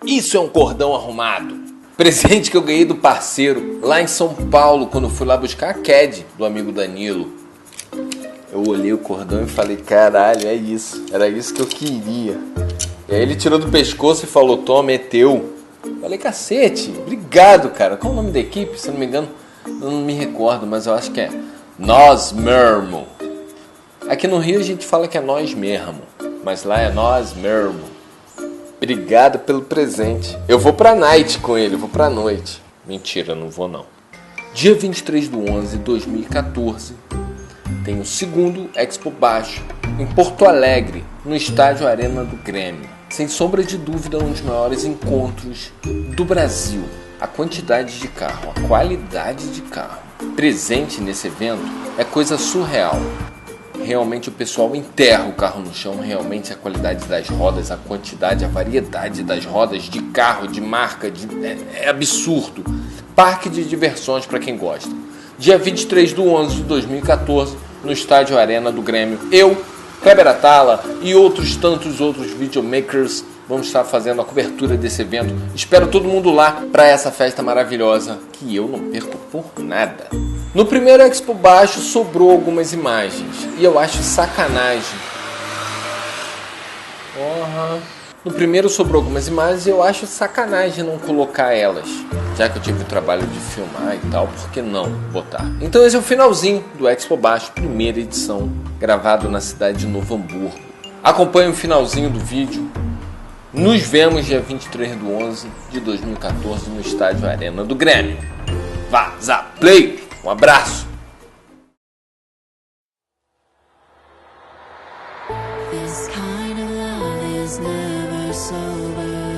Isso é um cordão arrumado. Presente que eu ganhei do parceiro lá em São Paulo, quando eu fui lá buscar a CAD do amigo Danilo. Eu olhei o cordão e falei, caralho, é isso. Era isso que eu queria. E aí ele tirou do pescoço e falou, toma, é teu. Falei, cacete, obrigado, cara. Qual é o nome da equipe? Se eu não me engano, eu não me recordo, mas eu acho que é Nós Mesmo. Aqui no Rio a gente fala que é nós mesmo, mas lá é nós mesmo. Obrigado pelo presente. Eu vou pra night com ele, eu vou pra noite. Mentira, não vou não. Dia 23/11/2014, tem o segundo Expo Baixo, em Porto Alegre, no estádio Arena do Grêmio. Sem sombra de dúvida, um dos maiores encontros do Brasil. A quantidade de carro, a qualidade de carro presente nesse evento é coisa surreal. Realmente o pessoal enterra o carro no chão, realmente a qualidade das rodas, a quantidade, a variedade das rodas, de carro, de marca, é absurdo. Parque de diversões para quem gosta. Dia 23/11/2014, no estádio Arena do Grêmio, eu, Kleber Atala e outros tantos outros videomakers vamos estar fazendo a cobertura desse evento. Espero todo mundo lá para essa festa maravilhosa que eu não perco por nada. No primeiro Expo Baixo sobrou algumas imagens e eu acho sacanagem. No primeiro sobrou algumas imagens e eu acho sacanagem não colocar elas. Já que eu tive o trabalho de filmar e tal, por que não botar? Então esse é o finalzinho do Expo Baixo, primeira edição, gravado na cidade de Novo Hamburgo. Acompanhe o finalzinho do vídeo. Nos vemos dia 23/11/2014 no estádio Arena do Grêmio. Vaza Play! Um abraço! This kind of love is never sober.